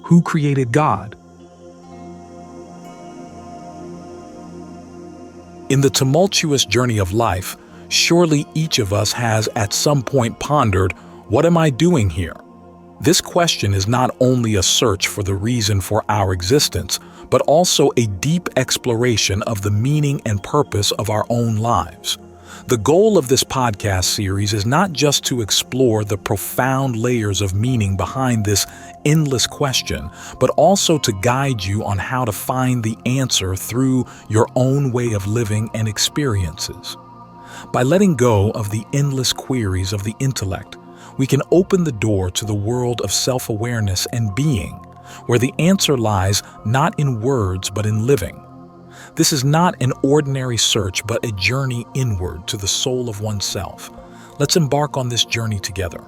Who created God? In the tumultuous journey of life, surely each of us has at some point pondered, what am I doing here? This question is not only a search for the reason for our existence, but also a deep exploration of the meaning and purpose of our own lives. The goal of this podcast series is not just to explore the profound layers of meaning behind this endless question, but also to guide you on how to find the answer through your own way of living and experiences. By letting go of the endless queries of the intellect, we can open the door to the world of self-awareness and being, where the answer lies not in words but in living. This is not an ordinary search but a journey inward to the soul of oneself. Let's embark on this journey together.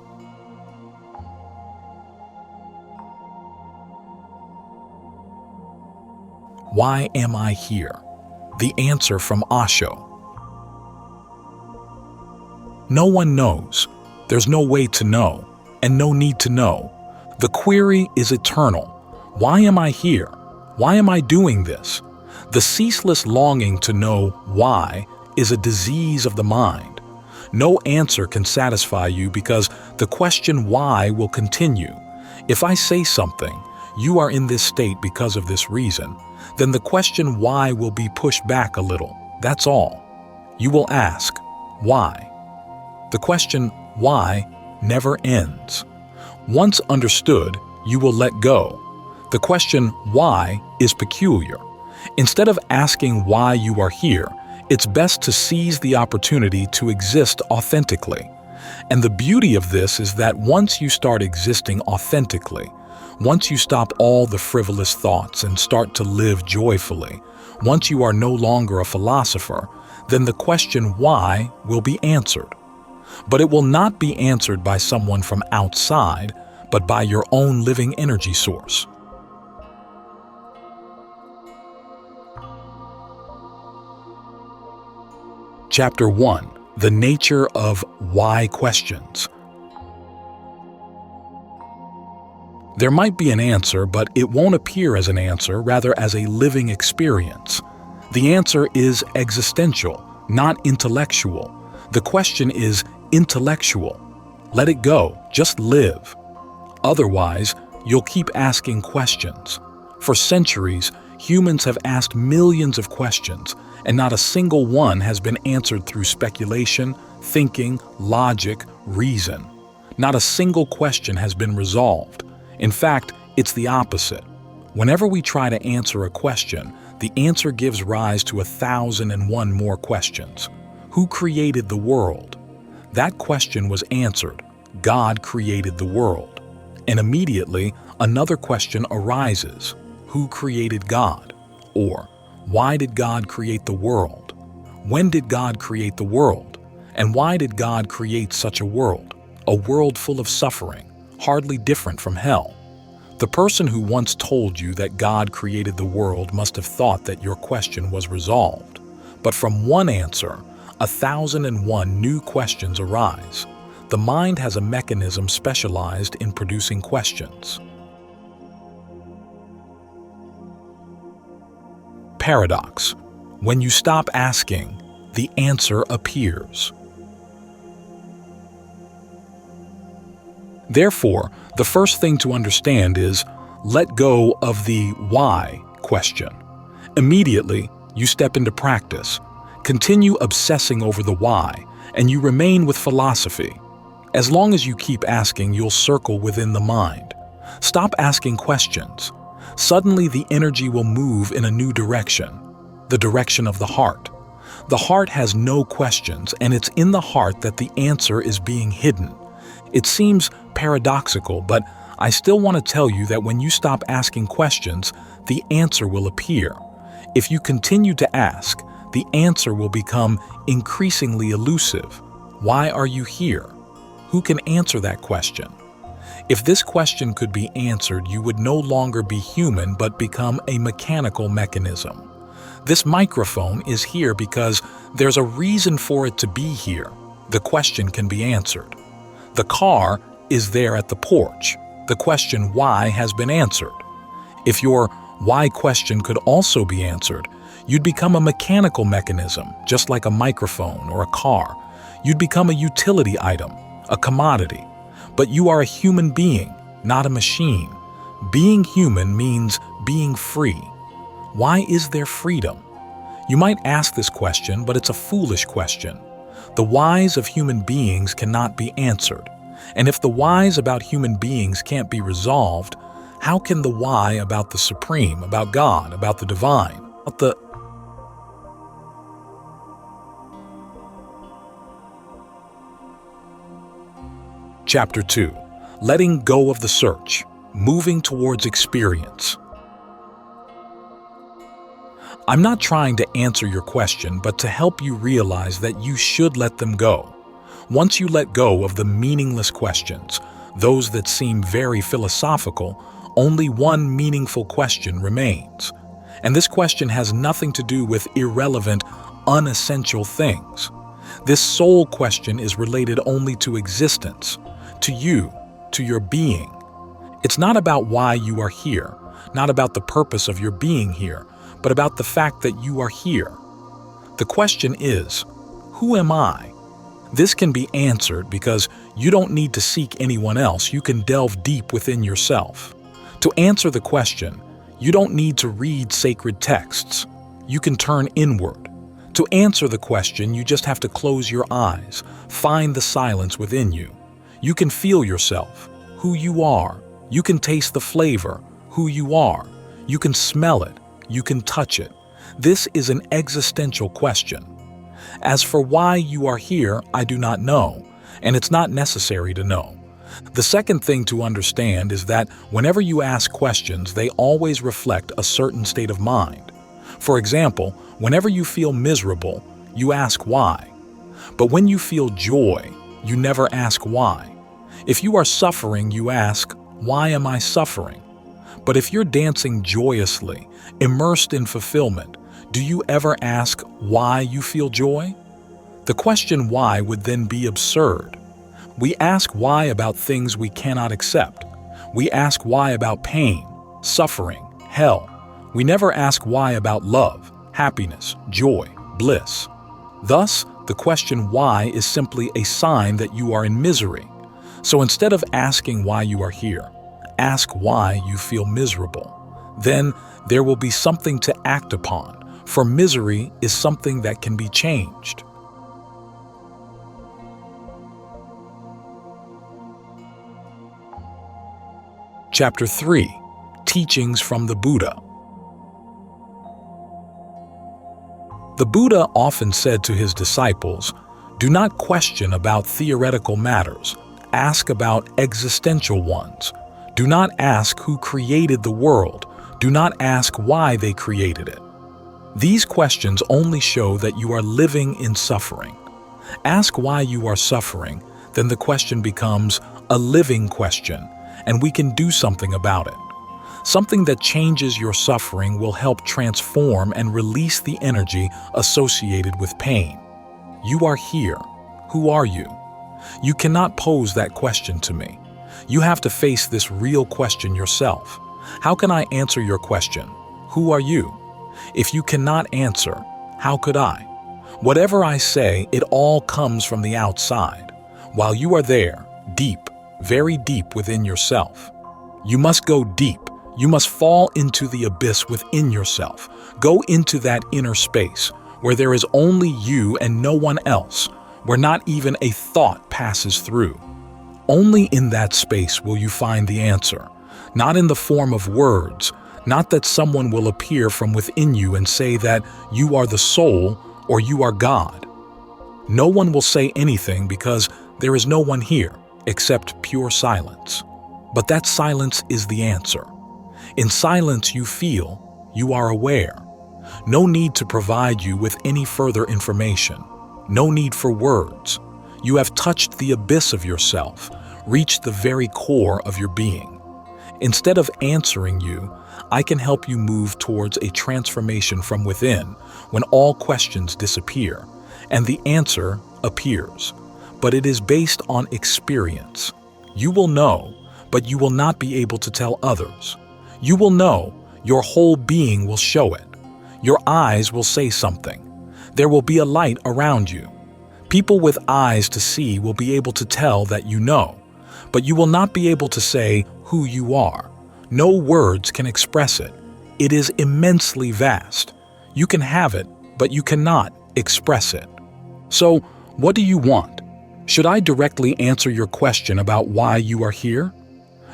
Why am I here? The answer from Osho. No one knows. There's no way to know, and no need to know. The query is eternal. Why am I here? Why am I doing this? The ceaseless longing to know why is a disease of the mind. No answer can satisfy you because the question why will continue. If I say something, you are in this state because of this reason, then the question why will be pushed back a little. That's all. You will ask, why? The question why never ends. Once understood, you will let go. The question why is peculiar. Instead of asking why you are here, it's best to seize the opportunity to exist authentically. And the beauty of this is that once you start existing authentically, once you stop all the frivolous thoughts and start to live joyfully, once you are no longer a philosopher, then the question why will be answered. But it will not be answered by someone from outside, but by your own living energy source. Chapter 1. The Nature of Why Questions. There might be an answer, but it won't appear as an answer, rather as a living experience. The answer is existential, not intellectual. The question is intellectual. Let it go. Just live. Otherwise, you'll keep asking questions. For centuries, humans have asked millions of questions, and not a single one has been answered through speculation, thinking, logic, reason. Not a single question has been resolved. In fact, it's the opposite. Whenever we try to answer a question, the answer gives rise to 1,001 more questions. Who created the world? That question was answered. God created the world. And immediately, another question arises. Who created God? Or, why did God create the world? When did God create the world? And why did God create such a world? A world full of suffering, hardly different from hell. The person who once told you that God created the world must have thought that your question was resolved. But from one answer, 1,001 new questions arise. The mind has a mechanism specialized in producing questions. Paradox. When you stop asking, the answer appears. Therefore, the first thing to understand is, let go of the why question. Immediately, you step into practice. Continue obsessing over the why, and you remain with philosophy. As long as you keep asking, you'll circle within the mind. Stop asking questions. Suddenly, the energy will move in a new direction, the direction of the heart. The heart has no questions, and it's in the heart that the answer is being hidden. It seems paradoxical, but I still want to tell you that when you stop asking questions, the answer will appear. If you continue to ask, the answer will become increasingly elusive. Why are you here? Who can answer that question? If this question could be answered, you would no longer be human but become a mechanical mechanism. This microphone is here because there's a reason for it to be here. The question can be answered. The car is there at the porch. The question why has been answered. If your why question could also be answered, you'd become a mechanical mechanism, just like a microphone or a car. You'd become a utility item, a commodity. But you are a human being, not a machine. Being human means being free. Why is there freedom? You might ask this question, but it's a foolish question. The whys of human beings cannot be answered. And if the whys about human beings can't be resolved, how can the why about the Supreme, about God, about the divine, about the... Chapter 2. Letting go of the search, moving towards experience. I'm not trying to answer your question, but to help you realize that you should let them go. Once you let go of the meaningless questions, those that seem very philosophical, only one meaningful question remains. And this question has nothing to do with irrelevant, unessential things. This soul question is related only to existence, to you, to your being. It's not about why you are here, not about the purpose of your being here, but about the fact that you are here. The question is, who am I? This can be answered because you don't need to seek anyone else. You can delve deep within yourself. To answer the question, you don't need to read sacred texts. You can turn inward. To answer the question, you just have to close your eyes, find the silence within you. You can feel yourself, who you are. You can taste the flavor, who you are. You can smell it. You can touch it. This is an existential question. As for why you are here, I do not know, and it's not necessary to know. The second thing to understand is that whenever you ask questions, they always reflect a certain state of mind. For example, whenever you feel miserable, you ask why. But when you feel joy, you never ask why. If you are suffering, you ask, why am I suffering? But if you're dancing joyously, immersed in fulfillment, do you ever ask why you feel joy? The question why would then be absurd. We ask why about things we cannot accept. We ask why about pain, suffering, hell. We never ask why about love, happiness, joy, bliss. Thus, the question why is simply a sign that you are in misery. So instead of asking why you are here, ask why you feel miserable. Then there will be something to act upon, for misery is something that can be changed. Chapter 3. Teachings from the Buddha. The Buddha often said to his disciples, "Do not question about theoretical matters. Ask about existential ones. Do not ask who created the world. Do not ask why they created it." These questions only show that you are living in suffering. Ask why you are suffering, then the question becomes a living question, and we can do something about it. Something that changes your suffering will help transform and release the energy associated with pain. You are here. Who are you? You cannot pose that question to me. You have to face this real question yourself. How can I answer your question? Who are you? If you cannot answer, how could I? Whatever I say, it all comes from the outside, while you are there, deep, very deep within yourself. You must go deep. You must fall into the abyss within yourself. Go into that inner space, where there is only you and no one else, where not even a thought passes through. Only in that space will you find the answer, not in the form of words, not that someone will appear from within you and say that you are the soul or you are God. No one will say anything because there is no one here except pure silence. But that silence is the answer. In silence you feel, you are aware. No need to provide you with any further information. No need for words. You have touched the abyss of yourself, reached the very core of your being. Instead of answering you, I can help you move towards a transformation from within when all questions disappear and the answer appears. But it is based on experience. You will know, but you will not be able to tell others. You will know, your whole being will show it. Your eyes will say something. There will be a light around you. People with eyes to see will be able to tell that you know, but you will not be able to say who you are. No words can express it. It is immensely vast. You can have it, but you cannot express it. So, what do you want? Should I directly answer your question about why you are here?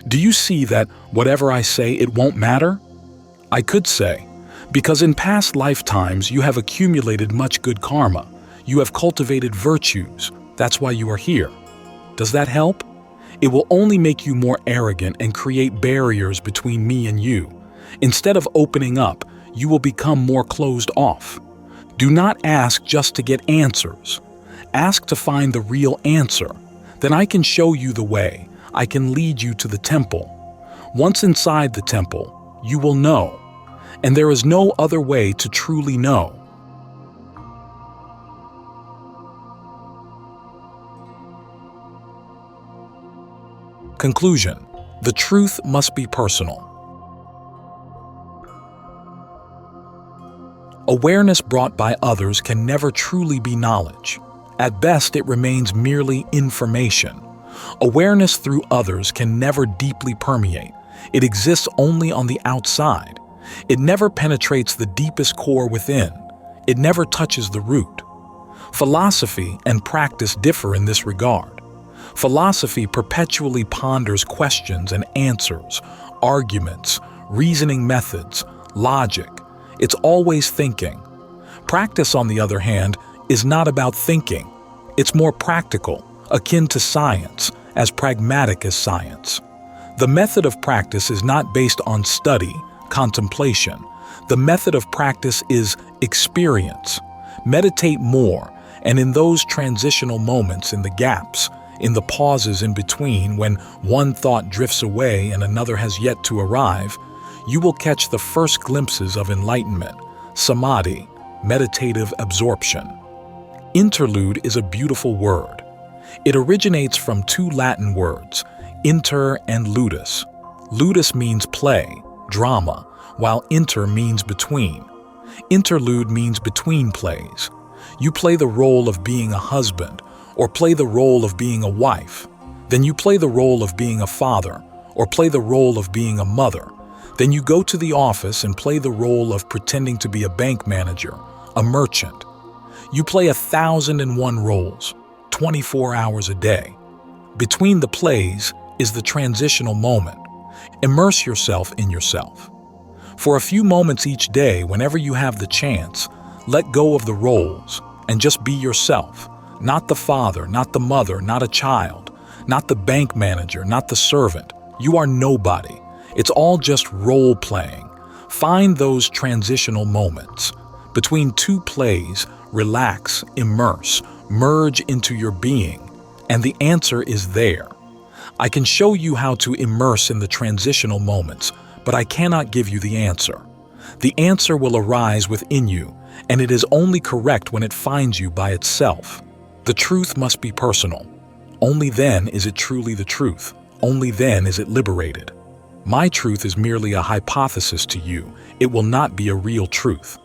Do you see that whatever I say, it won't matter? I could say, because in past lifetimes you have accumulated much good karma. You have cultivated virtues. That's why you are here. Does that help? It will only make you more arrogant and create barriers between me and you. Instead of opening up, you will become more closed off. Do not ask just to get answers. Ask to find the real answer. Then I can show you the way. I can lead you to the temple. Once inside the temple, you will know. And there is no other way to truly know. Conclusion: the truth must be personal. Awareness brought by others can never truly be knowledge. At best, it remains merely information. Awareness through others can never deeply permeate. It exists only on the outside. It never penetrates the deepest core within. It never touches the root. Philosophy and practice differ in this regard. Philosophy perpetually ponders questions and answers, arguments, reasoning methods, logic. It's always thinking. Practice, on the other hand, is not about thinking. It's more practical, akin to science, as pragmatic as science. The method of practice is not based on study, contemplation. The method of practice is experience. Meditate more, and in those transitional moments, in the gaps, in the pauses in between when one thought drifts away and another has yet to arrive, you will catch the first glimpses of enlightenment, samadhi, meditative absorption. Interlude is a beautiful word. It originates from two Latin words, inter and ludus. Ludus means play, drama, while inter means between. Interlude means between plays. You play the role of being a husband, or play the role of being a wife. Then you play the role of being a father, or play the role of being a mother. Then you go to the office and play the role of pretending to be a bank manager, a merchant. You play 1,001 roles, 24 hours a day. Between the plays is the transitional moment. Immerse yourself in yourself. For a few moments each day, whenever you have the chance, let go of the roles and just be yourself. Not the father, not the mother, not a child, not the bank manager, not the servant. You are nobody. It's all just role-playing. Find those transitional moments. Between two plays, relax, immerse, merge into your being, and the answer is there. I can show you how to immerse in the transitional moments, but I cannot give you the answer. The answer will arise within you, and it is only correct when it finds you by itself. The truth must be personal. Only then is it truly the truth. Only then is it liberated. My truth is merely a hypothesis to you. It will not be a real truth.